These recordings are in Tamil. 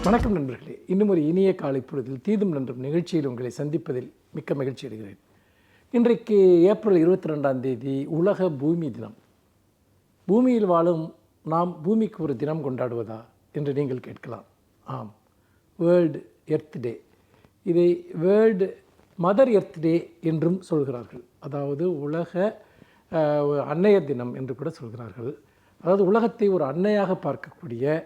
வணக்கம் நண்பர்களே. இன்னும் ஒரு இனிய காலை பொழுதில் தீதும் நன்றும் நிகழ்ச்சியில் உங்களை சந்திப்பதில் மிக்க மகிழ்ச்சி அடைகிறேன். இன்றைக்கு ஏப்ரல் 22ஆம் தேதி உலக பூமி தினம். பூமியில் வாழும் நாம் பூமிக்கு ஒரு தினம் கொண்டாடுவதா என்று நீங்கள் கேட்கலாம். ஆம், வேர்ல்டு எர்த் டே. இதை வேர்ல்டு மதர் எர்த் டே என்றும் சொல்கிறார்கள். அதாவது உலக அன்னையர் தினம் என்று கூட சொல்கிறார்கள். அதாவது உலகத்தை ஒரு அன்னையாக பார்க்கக்கூடிய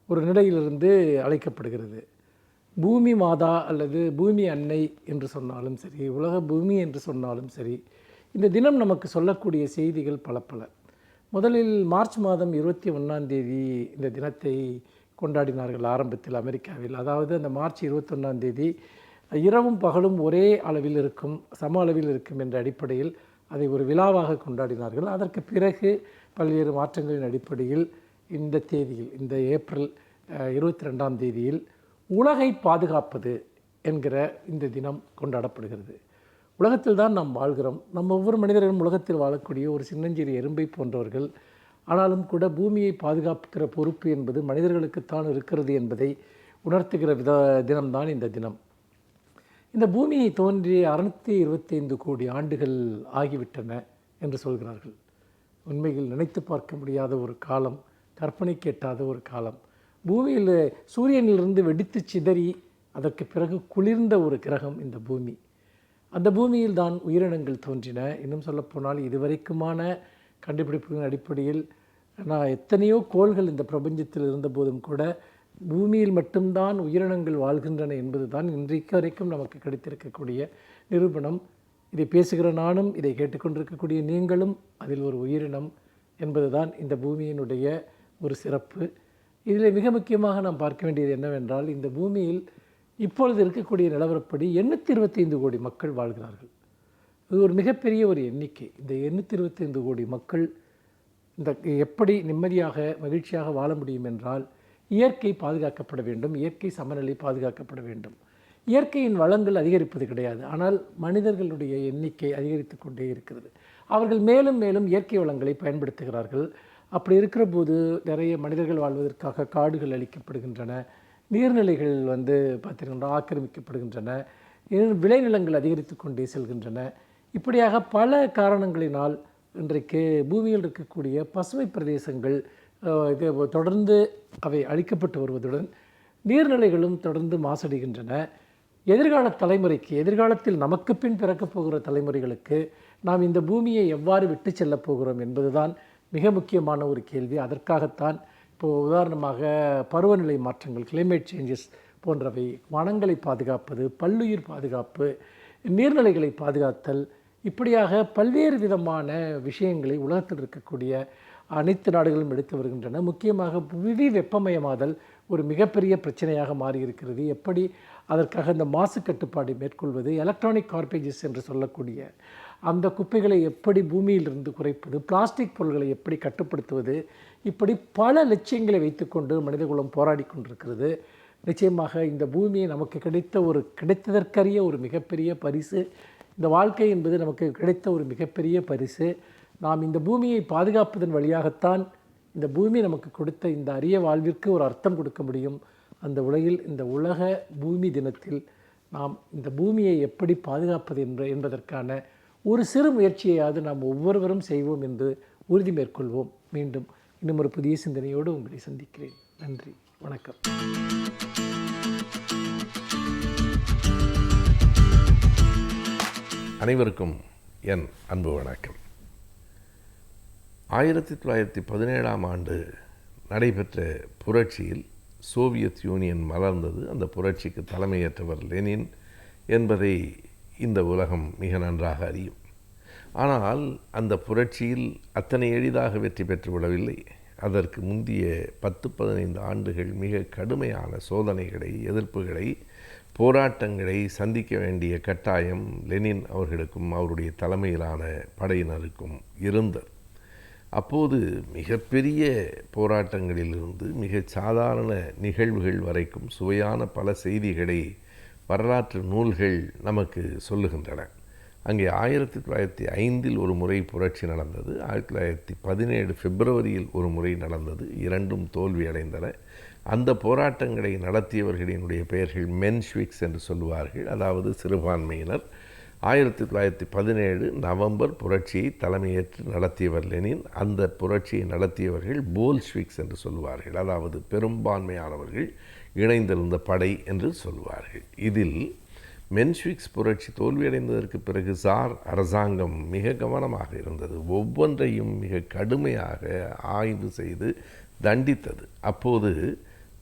ஒரு நிலையிலிருந்து அழைக்கப்படுகிறது. பூமி மாதா அல்லது பூமி அன்னை என்று சொன்னாலும் சரி, உலக பூமி என்று சொன்னாலும் சரி, இந்த தினம் நமக்கு சொல்லக்கூடிய செய்திகள் பல. முதலில் மார்ச் மாதம் 21ஆம் தேதி இந்த தினத்தை கொண்டாடினார்கள் ஆரம்பத்தில் அமெரிக்காவில். அதாவது அந்த மார்ச் 21ஆம் தேதி இரவும் பகலும் ஒரே அளவில் இருக்கும், சம அளவில் இருக்கும் என்ற அடிப்படையில் அதை ஒரு விழாவாக கொண்டாடினார்கள். அதற்கு பிறகு பல்வேறு மாற்றங்களின் அடிப்படையில் இந்த தேதியில், இந்த ஏப்ரல் 22ஆம் தேதியில் உலகை பாதுகாப்பது என்கிற இந்த தினம் கொண்டாடப்படுகிறது. உலகத்தில் தான் நாம் வாழ்கிறோம். நம்ம ஒவ்வொரு மனிதர்களும் உலகத்தில் வாழக்கூடிய ஒரு சின்னஞ்சிறிய எறும்பை போன்றவர்கள். ஆனாலும் கூட பூமியை பாதுகாக்கிற பொறுப்பு என்பது மனிதர்களுக்குத்தான் இருக்கிறது என்பதை உணர்த்துகிற தினம்தான் இந்த தினம். இந்த பூமியை தோன்றி 625 கோடி ஆண்டுகள் ஆகிவிட்டன என்று சொல்கிறார்கள். உண்மையில் நினைத்து பார்க்க முடியாத ஒரு காலம், கற்பனைக்கு எட்டாத ஒரு காலம். பூமியில் சூரியனிலிருந்து வெடித்து சிதறி அதற்கு பிறகு குளிர்ந்த ஒரு கிரகம் இந்த பூமி. அந்த பூமியில் தான் உயிரினங்கள் தோன்றின. இன்னும் சொல்லப்போனால் இதுவரைக்குமான கண்டுபிடிப்புகளின் அடிப்படையில் எத்தனையோ கோள்கள் இந்த பிரபஞ்சத்தில் இருந்தபோதும் கூட பூமியில் மட்டும்தான் உயிரினங்கள் வாழ்கின்றன என்பது தான் இன்றைக்கு வரைக்கும் நமக்கு கிடைத்திருக்கக்கூடிய நிரூபணம். இதை பேசுகிற நானும், இதை கேட்டுக்கொண்டிருக்கக்கூடிய நீங்களும் அதில் ஒரு உயிரினம் என்பது தான் இந்த பூமியினுடைய ஒரு சிறப்பு. இதில் மிக முக்கியமாக நாம் பார்க்க வேண்டியது என்னவென்றால், இந்த பூமியில் இப்பொழுது இருக்கக்கூடிய நிலவரப்படி 825 கோடி மக்கள் வாழ்கிறார்கள். இது ஒரு மிகப்பெரிய ஒரு எண்ணிக்கை. இந்த 825 கோடி மக்கள் இந்த எப்படி நிம்மதியாக மகிழ்ச்சியாக வாழ முடியும் என்றால், இயற்கை பாதுகாக்கப்பட வேண்டும், இயற்கை சமநிலை பாதுகாக்கப்பட வேண்டும். இயற்கையின் வளங்கள் அதிகரிப்பது கிடையாது, ஆனால் மனிதர்களுடைய எண்ணிக்கை அதிகரித்து கொண்டே இருக்கிறது. அவர்கள் மேலும் மேலும் இயற்கை வளங்களை பயன்படுத்துகிறார்கள். அப்படி இருக்கிற போது நிறைய மனிதர்கள் வாழ்வதற்காக காடுகள் அழிக்கப்படுகின்றன, நீர்நிலைகள் பார்த்திங்கன்னா ஆக்கிரமிக்கப்படுகின்றன, விளைநிலங்கள் அதிகரித்து கொண்டே செல்கின்றன. இப்படியாக பல காரணங்களினால் இன்றைக்கு பூமியில் இருக்கக்கூடிய பசுமை பிரதேசங்கள் தொடர்ந்து அவை அழிக்கப்பட்டு வருவதுடன் நீர்நிலைகளும் தொடர்ந்து மாசடைகின்றன. எதிர்கால தலைமுறைக்கு, எதிர்காலத்தில் நமக்கு பின் பிறக்கப் போகிற தலைமுறைகளுக்கு நாம் இந்த பூமியை எவ்வாறு விட்டு செல்லப் போகிறோம் என்பதுதான் மிக முக்கியமான ஒரு கேள்வி. அதற்காகத்தான் இப்போது உதாரணமாக பருவநிலை மாற்றங்கள், கிளைமேட் சேஞ்சஸ் போன்றவை, வனங்களை பாதுகாப்பது, பல்லுயிர் பாதுகாப்பு, நீர்நிலைகளை பாதுகாத்தல், இப்படியாக பல்வேறு விதமான விஷயங்களை உலகத்தில் இருக்கக்கூடிய அனைத்து நாடுகளும் எடுத்து வருகின்றன. முக்கியமாக புவி வெப்பமயமாதல் ஒரு மிகப்பெரிய பிரச்சனையாக மாறியிருக்கிறது. எப்படி அதற்காக இந்த மாசு கட்டுப்பாடு மேற்கொள்வது, எலக்ட்ரானிக் கார்பேஜஸ் என்று சொல்லக்கூடிய அந்த குப்பைகளை எப்படி பூமியிலிருந்து குறைப்பது, பிளாஸ்டிக் பொருட்களை எப்படி கட்டுப்படுத்துவது, இப்படி பல லட்சியங்களை வைத்துக்கொண்டு மனிதகுலம் போராடி கொண்டிருக்கிறது. நிச்சயமாக இந்த பூமியை நமக்கு கிடைத்ததற்கரிய ஒரு மிகப்பெரிய பரிசு. இந்த வாழ்க்கை என்பது நமக்கு கிடைத்த ஒரு மிகப்பெரிய பரிசு. நாம் இந்த பூமியை பாதுகாப்பதன் வழியாகத்தான் இந்த பூமி நமக்கு கொடுத்த இந்த அரிய வாழ்விற்கு ஒரு அர்த்தம் கொடுக்க முடியும். அந்த உலகில் இந்த உலக பூமி தினத்தில் நாம் இந்த பூமியை எப்படி பாதுகாப்பது என்பதற்கான ஒரு சிறு முயற்சியையாவது நாம் ஒவ்வொருவரும் செய்வோம் என்று உறுதி மேற்கொள்வோம். மீண்டும் இன்னும் ஒரு புதிய சிந்தனையோடு உங்களை சந்திக்கிறேன். நன்றி, வணக்கம். அனைவருக்கும் என் அன்பு வணக்கம். 1917ஆம் ஆண்டு நடைபெற்ற புரட்சியில் சோவியத் யூனியன் மலர்ந்தது. அந்த புரட்சிக்கு தலைமையேற்றவர் லெனின் என்பதை இந்த உலகம் மிக நன்றாக அறியும். ஆனால் அந்த புரட்சியில் அத்தனை எளிதாக வெற்றி பெற்றுவிடவில்லை. அதற்கு முந்தைய 10-15 ஆண்டுகள் மிக கடுமையான சோதனைகளை, எதிர்ப்புகளை, போராட்டங்களை சந்திக்க வேண்டிய கட்டாயம் லெனின் அவர்களுக்கும் அவருடைய தலைமையிலான படையினருக்கும் இருந்தது. அப்போது மிகப்பெரிய போராட்டங்களிலிருந்து மிக சாதாரண நிகழ்வுகள் வரைக்கும் சுவையான பல செய்திகளை வரலாற்று நூல்கள் நமக்கு சொல்லுகின்றன. அங்கே 1905 ஒரு முறை புரட்சி நடந்தது, 1917 பிப்ரவரியில் ஒரு முறை நடந்தது. இரண்டும் தோல்வி அடைந்தன. அந்த போராட்டங்களை நடத்தியவர்களினுடைய பெயர்கள் மென்ஷ்விக்ஸ் என்று சொல்லுவார்கள், அதாவது சிறுபான்மையினர். 1917 நவம்பர் புரட்சியை தலைமையேற்று நடத்தியவர் லெனின். அந்த புரட்சியை நடத்தியவர்கள் போல்ஷ்விக்ஸ் என்று சொல்லுவார்கள், அதாவது பெரும்பான்மையானவர்கள் இணைந்திருந்த படை என்று சொல்லுவார்கள். இதில் மென்ஷ்விக்ஸ் புரட்சி தோல்வியடைந்ததற்கு பிறகு சார் அரசாங்கம் மிக கவனமாக இருந்தது. ஒவ்வொன்றையும் மிக கடுமையாக ஆய்வு செய்து தண்டித்தது. அப்போது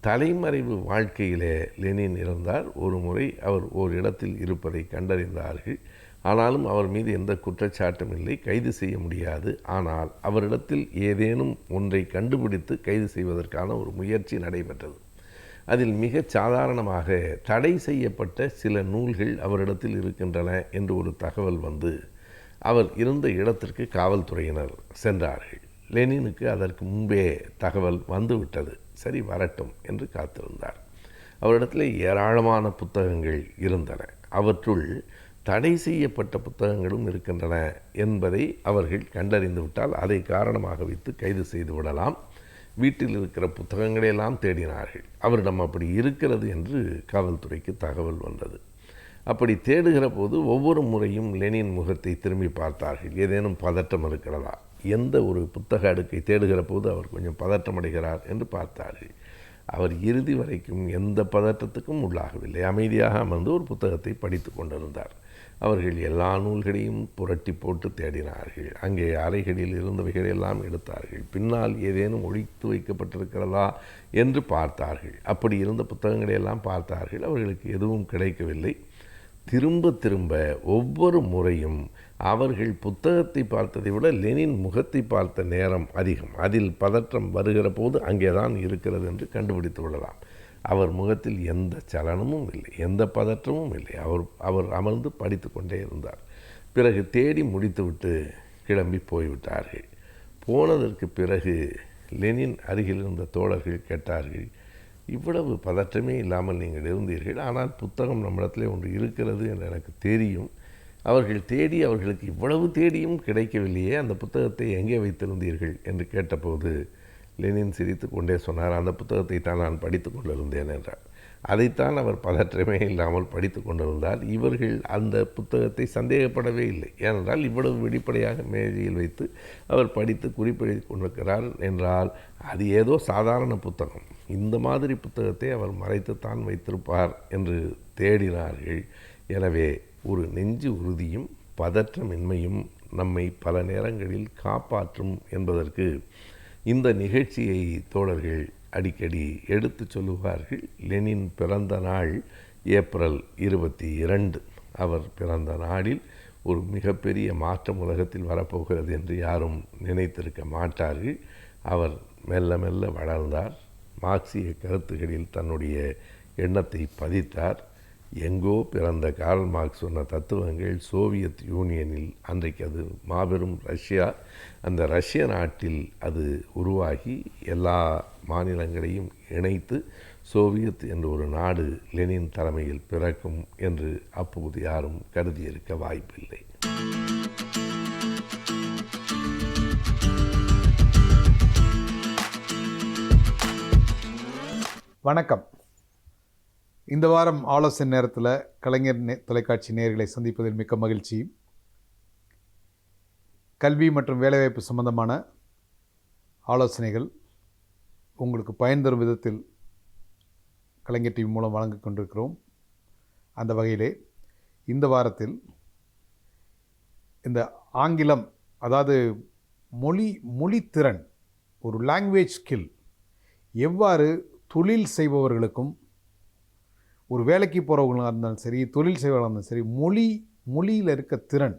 தலைமறைவு வாழ்க்கையிலே லெனின் இருந்தார். ஒரு முறை அவர் ஓர் இடத்தில் இருப்பதை கண்டறிந்தார்கள். ஆனாலும் அவர் மீது எந்த குற்றச்சாட்டும் இல்லை, கைது செய்ய முடியாது. ஆனால் அவரிடத்தில் ஏதேனும் ஒன்றை கண்டுபிடித்து கைது செய்வதற்கான ஒரு முயற்சி நடைபெற்றது. அதில் மிக சாதாரணமாக தடை செய்யப்பட்ட சில நூல்கள் அவரிடத்தில் இருக்கின்றன என்று ஒரு தகவல் வந்து அவர் இருந்த இடத்திற்கு காவல்துறையினர் சென்றார்கள். லெனினுக்கு அதற்கு முன்பே தகவல் வந்துவிட்டது. சரி, வரட்டும் என்று காத்திருந்தார். அவரிடத்தில் ஏராளமான புத்தகங்கள் இருந்தன. அவற்றுள் தடை செய்யப்பட்ட புத்தகங்களும் இருக்கின்றன என்பதை அவர்கள் கண்டறிந்து விட்டால் அதை காரணமாக வைத்து கைது செய்து விடலாம். வீட்டில் இருக்கிற புத்தகங்களையெல்லாம் தேடினார்கள். அவரிடம் அப்படி இருக்கிறது என்று காவல்துறைக்கு தகவல் வந்தது. அப்படி தேடுகிற போது ஒவ்வொரு முறையும் லெனின் முகத்தை திரும்பி பார்த்தார்கள். ஏதேனும் பதட்டம் இருக்கிறதா? எந்த ஒரு புத்தக அடுக்கை தேடுகிற போது அவர் கொஞ்சம் பதற்றமடைகிறார் என்று பார்த்தார்கள். அவர் இறுதி வரைக்கும் எந்த பதற்றத்துக்கும் உள்ளாகவில்லை. அமைதியாக அமர்ந்து ஒரு புத்தகத்தை படித்து கொண்டிருந்தார். அவர்கள் எல்லா நூல்களையும் புரட்டி போட்டு தேடினார்கள். அங்கே அறைகளில் இருந்தவைகளெல்லாம் எடுத்தார்கள். பின்னால் ஏதேனும் ஒழித்து வைக்கப்பட்டிருக்கிறதா என்று பார்த்தார்கள். அப்படி இருந்த புத்தகங்களையெல்லாம் பார்த்தார்கள். அவர்களுக்கு எதுவும் கிடைக்கவில்லை. திரும்ப திரும்ப ஒவ்வொரு முறையும் அவர்கள் புத்தகத்தை பார்த்ததை விட லெனின் முகத்தை பார்த்த நேரம் அதிகம். அதில் பதற்றம் வருகிற போது அங்கே தான் இருக்கிறது என்று கண்டுபிடித்து விடலாம். அவர் முகத்தில் எந்த சலனமும் இல்லை, எந்த பதற்றமும் இல்லை. அவர் அமர்ந்து படித்து கொண்டே இருந்தார். பிறகு தேடி முடித்துவிட்டு கிளம்பி போய்விட்டார்கள். போனதற்கு பிறகு லெனின் அருகில் இருந்த தோழர்கள் கேட்டார்கள், இவ்வளவு பதற்றமே இல்லாமல் நீங்கள் இருந்தீர்கள், ஆனால் புத்தகம் நம்மிடத்தில் ஒன்று இருக்கிறது என்று எனக்கு தெரியும். அவர்களுக்கு இவ்வளவு தேடியும் கிடைக்கவில்லையே, அந்த புத்தகத்தை எங்கே வைத்திருந்தீர்கள் என்று கேட்டபோது லெனின் சிரித்து கொண்டே சொன்னார், அந்த புத்தகத்தை தான் நான் படித்து கொண்டிருந்தேன் என்றார். அதைத்தான் அவர் பதற்றமே இல்லாமல் படித்து கொண்டிருந்தார். இவர்கள் அந்த புத்தகத்தை சந்தேகப்படவே இல்லை. ஏனென்றால் இவ்வளவு வெளிப்படையாக மேஜையில் வைத்து அவர் படித்து குறிப்பெழுதி கொண்டிருக்கிறார் என்றால் அது ஏதோ சாதாரண புத்தகம். இந்த மாதிரி புத்தகத்தை அவர் மறைத்துத்தான் வைத்திருப்பார் என்று தேடினார்கள். எனவே ஒரு நெஞ்சு உறுதியும் பதற்றமின்மையும் நம்மை பல நேரங்களில் காப்பாற்றும் என்பதற்கு இந்த நிகழ்ச்சியை தோழர்கள் அடிக்கடி எடுத்து சொல்லுவார்கள். லெனின் பிறந்த நாள் ஏப்ரல் 22. அவர் பிறந்த நாளில் ஒரு மிகப்பெரிய மாற்றம் உலகத்தில் வரப்போகிறது என்று யாரும் நினைத்திருக்க மாட்டார்கள். அவர் மெல்ல மெல்ல வளர்ந்தார். மார்க்சிய கருத்துகளில் தன்னுடைய எண்ணத்தை பதித்தார். எங்கோ பிறந்த கார்ல் மார்க்ஸ் சொன்ன தத்துவங்கள் சோவியத் யூனியனில், அன்றைக்கு அது மாபெரும் ரஷ்யா, அந்த ரஷ்ய நாட்டில் அது உருவாகி எல்லா மாநிலங்களையும் இணைத்து சோவியத் என்ற ஒரு நாடு லெனின் தலைமையில் பிறக்கும் என்று அப்போது யாரும் கருதியிருக்க வாய்ப்பில்லை. வணக்கம். இந்த வாரம் ஆலோசனை நேரத்தில் கலைஞர் தொலைக்காட்சி நேயர்களை சந்திப்பதில் மிக்க மகிழ்ச்சி. கல்வி மற்றும் வேலைவாய்ப்பு சம்பந்தமான ஆலோசனைகள் உங்களுக்கு பயன் தரும் விதத்தில் கலைஞர் டிவி மூலம் வழங்கிக் கொண்டிருக்கிறோம். அந்த வகையிலே இந்த வாரத்தில் இந்த ஆங்கிலம், அதாவது மொழித்திறன், ஒரு லாங்குவேஜ் ஸ்கில் எவ்வாறு தொழில் செய்பவர்களுக்கும், ஒரு வேலைக்கு போகிறவங்களாக இருந்தாலும் சரி, தொழில் செய்பவர்களாக இருந்தாலும் சரி, மொழியில் இருக்க திறன்,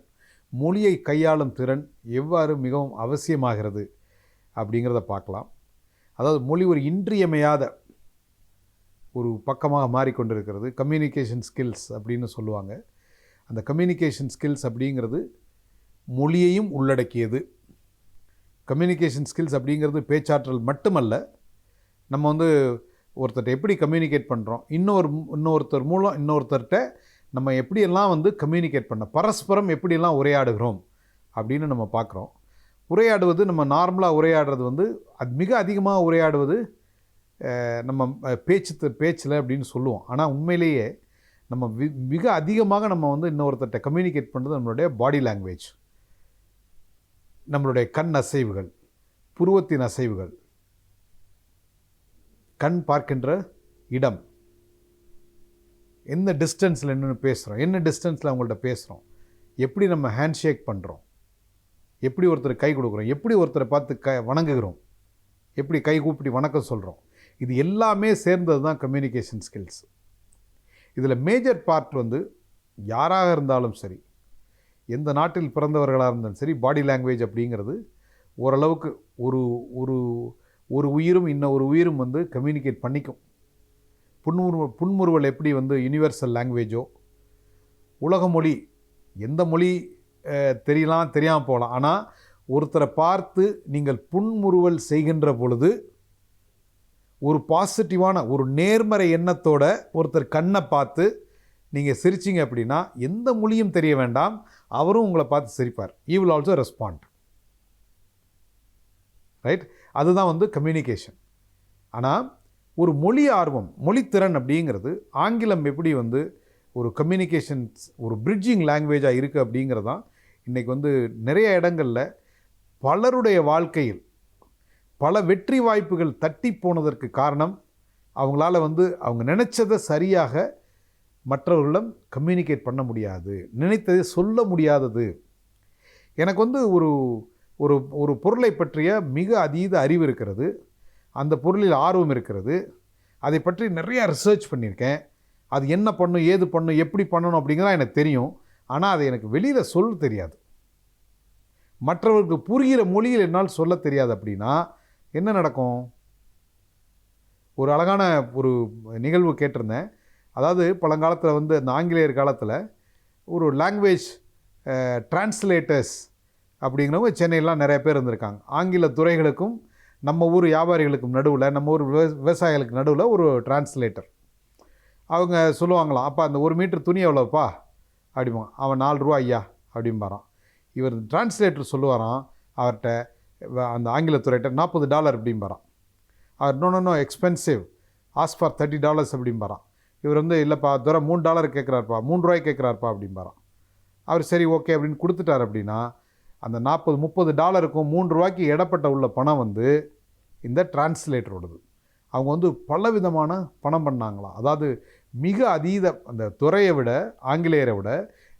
மொழியை கையாளும் திறன் எவ்வாறு மிகவும் அவசியமாகிறது அப்படிங்கிறத பார்க்கலாம். அதாவது மொழி ஒரு இன்றியமையாத ஒரு பக்கமாக மாறிக்கொண்டிருக்கிறது. கம்யூனிகேஷன் ஸ்கில்ஸ் அப்படின்னு சொல்லுவாங்க. அந்த கம்யூனிகேஷன் ஸ்கில்ஸ் அப்படிங்கிறது மொழியையும் உள்ளடக்கியது. கம்யூனிகேஷன் ஸ்கில்ஸ் அப்படிங்கிறது பேச்சாற்றல் மட்டுமல்ல. நம்ம ஒருத்தர்கிட்ட எப்படி கம்யூனிகேட் பண்ணுறோம், இன்னொருத்தர் மூலம் இன்னொருத்தர்கிட்ட நம்ம எப்படியெல்லாம் கம்யூனிகேட் பண்ண, பரஸ்பரம் எப்படியெல்லாம் உரையாடுகிறோம் அப்படின்னு நம்ம பார்க்குறோம். உரையாடுவது, நம்ம நார்மலாக உரையாடுறது அது மிக அதிகமாக உரையாடுவது நம்ம பேச்சில் அப்படின்னு சொல்லுவோம். ஆனால் உண்மையிலேயே நம்ம மிக அதிகமாக நம்ம வந்து இன்னொருத்தர்கிட்ட கம்யூனிகேட் பண்ணுறது நம்மளுடைய பாடி லாங்குவேஜ், நம்மளுடைய கண் அசைவுகள், புருவத்தின் அசைவுகள், கண் பார்க்கின்ற இடம், என்ன டிஸ்டன்ஸில் என்னென்னு பேசுகிறோம், என்ன டிஸ்டன்ஸில் அவங்கள்ட்ட பேசுகிறோம், எப்படி நம்ம ஹேண்ட் ஷேக் பண்ணுறோம், எப்படி ஒருத்தர் கை கொடுக்குறோம், எப்படி ஒருத்தரை பார்த்து வணங்குகிறோம், எப்படி கை கூப்பிட்டு வணக்கம் சொல்கிறோம். இது எல்லாமே சேர்ந்தது தான் கம்யூனிகேஷன் ஸ்கில்ஸ். இதில் மேஜர் பார்ட் வந்து யாராக இருந்தாலும் சரி, எந்த நாட்டில் பிறந்தவர்களாக இருந்தாலும் சரி, பாடி லாங்குவேஜ் அப்படிங்கிறது ஓரளவுக்கு ஒரு ஒரு ஒரு உயிரும் இன்னொரு உயிரும் வந்து கம்யூனிகேட் பண்ணிக்கும். புன்முறுவல் எப்படி வந்து யுனிவர்சல் லாங்குவேஜோ, உலக மொழி எந்த மொழி தெரியலாம் தெரியாமல் போகலாம், ஆனால் ஒருத்தரை பார்த்து நீங்கள் புன்முறுவல் செய்கின்ற பொழுது ஒரு பாசிட்டிவான ஒரு நேர்மறை எண்ணத்தோட ஒருத்தர் கண்ணை பார்த்து நீங்கள் சிரிச்சிங்க அப்படின்னா எந்த மொழியும் தெரிய வேண்டாம், அவரும் உங்களை பார்த்து சிரிப்பார். He will also respond. Right? அதுதான் வந்து கம்யூனிகேஷன். ஆனால் ஒரு மொழி ஆர்வம், மொழித்திறன் அப்படிங்கிறது ஆங்கிலம் எப்படி வந்து ஒரு கம்யூனிகேஷன்ஸ் ஒரு பிரிட்ஜிங் லாங்குவேஜாக இருக்குது அப்படிங்கிறதான் இன்றைக்கி வந்து நிறைய இடங்களில் பலருடைய வாழ்க்கையில் பல வெற்றி வாய்ப்புகள் தட்டி போனதற்கு காரணம் அவங்களால வந்து அவங்க நினச்சதை சரியாக மற்றவர்களிடம் கம்யூனிகேட் பண்ண முடியாது, நினைத்ததை சொல்ல முடியாதது. எனக்கு வந்து ஒரு ஒரு ஒரு பொருளை பற்றிய மிக அதீத அறிவு இருக்கிறது, அந்த பொருளில் ஆர்வம் இருக்கிறது, அதை பற்றி நிறையா ரிசர்ச் பண்ணியிருக்கேன். அது என்ன பண்ணும், ஏது பண்ணும், எப்படி பண்ணணும் அப்படிங்கிறதா எனக்கு தெரியும். ஆனால் அதை எனக்கு வெளியில் சொல்ல தெரியாது, மற்றவர்களுக்கு புரிகிற மொழியில் என்னால் சொல்ல தெரியாது. அப்படின்னா என்ன நடக்கும்? ஒரு அழகான ஒரு நிகழ்வு கேட்டிருந்தேன். அதாவது பழங்காலத்தில் வந்து அந்த ஆங்கிலேயர் காலத்தில் ஒரு லாங்குவேஜ் டிரான்ஸ்லேட்டர்ஸ் அப்படிங்கிறவங்க சென்னையிலாம் நிறைய பேர் இருந்திருக்காங்க. ஆங்கில துறைகளுக்கும் நம்ம ஊர் வியாபாரிகளுக்கும் நடுவில், நம்ம ஊர் விவசாயிகளுக்கு நடுவில் ஒரு டிரான்ஸ்லேட்டர். அவங்க சொல்லுவாங்களாம், அப்பா அந்த 1 மீட்டர் துணி எவ்வளோப்பா அப்படிம்பாங்க. அவன் 4 ரூபா ஐயா அப்படிம்பாரான். இவர் டிரான்ஸ்லேட்டர் சொல்லுவாராம் அவர்கிட்ட, அந்த ஆங்கிலத்துறையிட்ட $40 அப்படிம்பாரான். அவர் நோ எக்ஸ்பென்சிவ், ஆஸ்க் ஃபார் $30 அப்படிம்பாரான். இவர் வந்து இல்லைப்பா தூரம் $3 கேட்குறாருப்பா, 3 ரூபாய் கேட்குறாருப்பா அப்படிம்பாரான். அவர் சரி ஓகே அப்படின்னு கொடுத்துட்டார். அப்படின்னா அந்த $40-30க்கும் 3 ரூபாய்க்கு இடப்பட்ட உள்ள பணம் வந்து இந்த டிரான்ஸ்லேட்டரோடது. அவங்க வந்து பல விதமான பணம் பண்ணாங்களாம். அதாவது மிக அதீத அந்த துறையை விட, ஆங்கிலேயரை விட,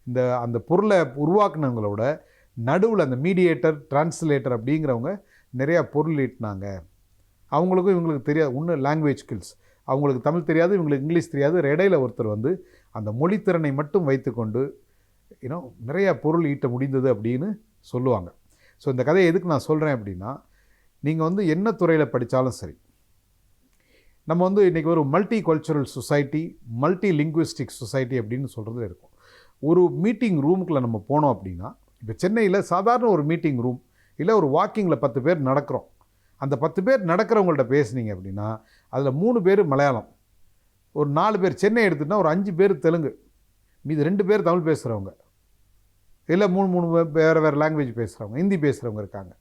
இந்த அந்த பொருளை உருவாக்குனவங்களோட நடுவில் அந்த மீடியேட்டர் டிரான்ஸ்லேட்டர் அப்படிங்கிறவங்க நிறையா பொருள் ஈட்டினாங்க. அவங்களுக்கும் இவங்களுக்கு தெரியாது ஒன்று லாங்குவேஜ் ஸ்கில்ஸ், அவங்களுக்கு தமிழ் தெரியாது, இவங்களுக்கு இங்கிலீஷ் தெரியாது. இடையில ஒருத்தர் வந்து அந்த மொழித்திறனை மட்டும் வைத்துக்கொண்டு நிறையா பொருள் ஈட்ட முடிந்தது அப்படின்னு சொல்லுவாங்க. ஸோ இந்த கதையை எதுக்கு நான் சொல்கிறேன் அப்படின்னா, நீங்கள் வந்து என்ன துறையில் படித்தாலும் சரி, நம்ம வந்து இன்றைக்கி ஒரு multi cultural society, multi linguistic society அப்படின்னு சொல்கிறது இருக்கும். ஒரு மீட்டிங் ரூமுக்குள்ளே நம்ம போனோம் அப்படின்னா, இப்போ சென்னையில் சாதாரண ஒரு மீட்டிங் ரூம் இல்லை ஒரு வாக்கிங்கில் 10 பேர் நடக்கிறோம். அந்த 10 பேர் நடக்கிறவங்கள்ட்ட பேசுனீங்க அப்படின்னா அதில் 3 பேர் மலையாளம், ஒரு 4 பேர் சென்னை எடுத்துகிட்டா ஒரு 5 பேர் தெலுங்கு, மீது 2 பேர் தமிழ் பேசுகிறவங்க, இல்லை 3 வேறு லாங்குவேஜ் பேசுகிறவங்க, ஹிந்தி பேசுகிறவங்க இருக்காங்க.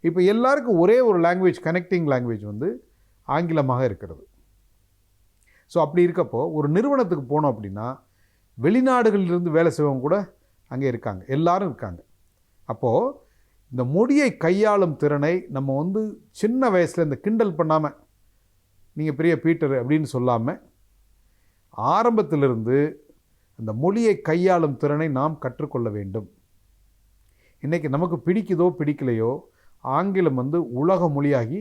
இப்போ எல்லாருக்கும் ஒரே ஒரு லாங்குவேஜ், கனெக்டிங் லாங்குவேஜ் வந்து ஆங்கிலமாக இருக்கிறது. ஸோ அப்படி இருக்கப்போ ஒரு நிறுவனத்துக்கு போனோம் அப்படின்னா வெளிநாடுகளிலிருந்து வேலை செய்வங்க கூட அங்கே இருக்காங்க, எல்லாரும் இருக்காங்க. அப்போது இந்த மொழியை கையாளும் திறனை நம்ம வந்து சின்ன வயசில் இந்த கிண்டல் பண்ணாமல், நீங்கள் பெரிய பீட்டர் அப்படின்னு சொல்லாமல், ஆரம்பத்திலிருந்து அந்த மொழியை கையாளும் திறனை நாம் கற்றுக்கொள்ள வேண்டும். இன்றைக்கி நமக்கு பிடிக்குதோ பிடிக்கலையோ ஆங்கிலம் வந்து உலக மொழியாகி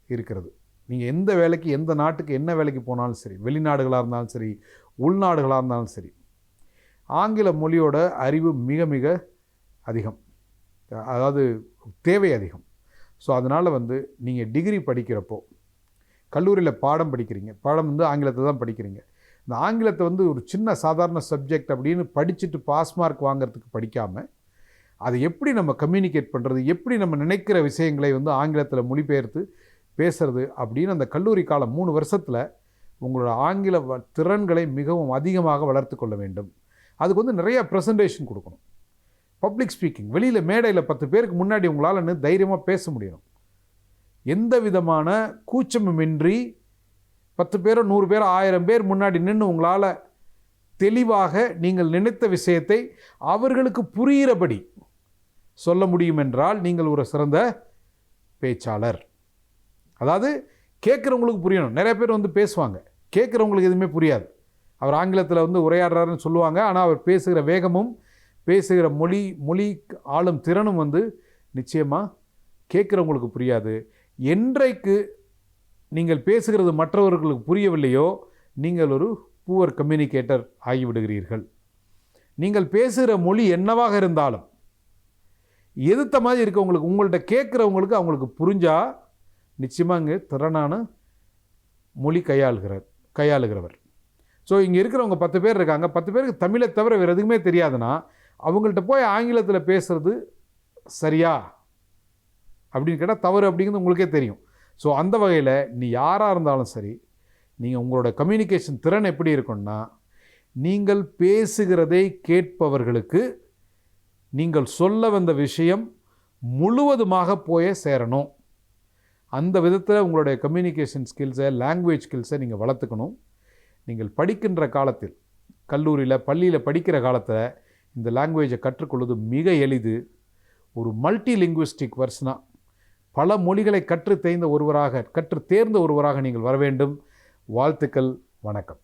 இருக்கிறது. நீங்கள் எந்த வேலைக்கு, எந்த நாட்டுக்கு என்ன வேலைக்கு போனாலும் சரி, வெளிநாடுகளாக இருந்தாலும் சரி, உள்நாடுகளாக இருந்தாலும் சரி, ஆங்கில மொழியோட அறிவு மிக மிக அதிகம், அதாவது தேவை அதிகம். ஸோ அதனால் வந்து நீங்கள் டிகிரி படிக்கிறப்போ, கல்லூரியில் பாடம் படிக்கிறீங்க, பாடம் வந்து ஆங்கிலத்தை தான் படிக்கிறீங்க. இந்த ஆங்கிலத்தை வந்து ஒரு சின்ன சாதாரண சப்ஜெக்ட் அப்படின்னு படிச்சுட்டு பாஸ் மார்க் வாங்கிறதுக்கு படிக்காமல், அதை எப்படி நம்ம கம்யூனிகேட் பண்ணுறது, எப்படி நம்ம நினைக்கிற விஷயங்களை வந்து ஆங்கிலத்தில் மொழிபெயர்த்து பேசுறது அப்படின்னு அந்த கல்லூரி காலம் 3 வருஷத்தில் உங்களோட ஆங்கில திறன்களை மிகவும் அதிகமாக வளர்த்து கொள்ள வேண்டும். அதுக்கு வந்து நிறையா ப்ரெசன்டேஷன் கொடுக்கணும். பப்ளிக் ஸ்பீக்கிங், வெளியில் மேடையில் 10 பேருக்கு முன்னாடி உங்களால் தைரியமாக பேச முடியணும். எந்த விதமான கூச்சமுமின்றி 10 பேரோ 100 பேரோ 1000 பேர் முன்னாடி நின்று உங்களால் தெளிவாக நீங்கள் நினைத்த விஷயத்தை அவர்களுக்கு புரிகிறபடி சொல்ல முடியும் என்றால் நீங்கள் ஒரு சிறந்த பேச்சாளர். அதாவது கேட்குறவங்களுக்கு புரியணும். நிறைய பேர் வந்து பேசுவாங்க, கேட்குறவங்களுக்கு எதுவுமே புரியாது. அவர் ஆங்கிலத்தில் வந்து உரையாடுறாருன்னு சொல்லுவாங்க, ஆனால் அவர் பேசுகிற வேகமும் பேசுகிற மொழி ஆளும் திறனும் வந்து நிச்சயமாக கேட்குறவங்களுக்கு புரியாது. என்றைக்கு நீங்கள் பேசுகிறது மற்றவர்களுக்கு புரியவில்லையோ நீங்கள் ஒரு புவர் கம்யூனிகேட்டர் ஆகிவிடுகிறீர்கள். நீங்கள் பேசுகிற மொழி என்னவாக இருந்தாலும் எதிர்த்த மாதிரி இருக்கவங்களுக்கு, உங்கள்கிட்ட கேட்குறவங்களுக்கு அவங்களுக்கு புரிஞ்சால் நிச்சயமாக இங்கே திறனான மொழி கையாளுகிறவர். ஸோ இங்கே இருக்கிறவங்க 10 பேர் இருக்காங்க, 10 பேருக்கு தமிழை தவிர வேறு எதுவுமே தெரியாதுன்னா அவங்கள்ட்ட போய் ஆங்கிலத்தில் பேசுகிறது சரியா அப்படின்னு கேட்டால் தவறு அப்படிங்கிறது உங்களுக்கே தெரியும். ஸோ அந்த வகையில் நீ யாராக இருந்தாலும் சரி, நீங்கள் உங்களோட கம்யூனிகேஷன் திறன் எப்படி இருக்குன்னா, நீங்கள் பேசுகிறதை கேட்பவர்களுக்கு நீங்கள் சொல்ல வந்த விஷயம் முழுவதுமாக போய் சேரணும். அந்த விதத்தில் உங்களுடைய கம்யூனிகேஷன் ஸ்கில்ஸை, லாங்குவேஜ் ஸ்கில்ஸை நீங்கள் வளர்த்துக்கணும். நீங்கள் படிக்கின்ற காலத்தில், கல்லூரியில் பள்ளியில் படிக்கிற காலத்தில் இந்த லாங்குவேஜை கற்றுக்கொள்வது மிக எளிது. ஒரு மல்டி லிங்குவிஸ்டிக் பர்சனாக பல மொழிகளை கற்றுத் தேர்ந்த ஒருவராக நீங்கள் வர வேண்டும். வாழ்த்துக்கள். வணக்கம்.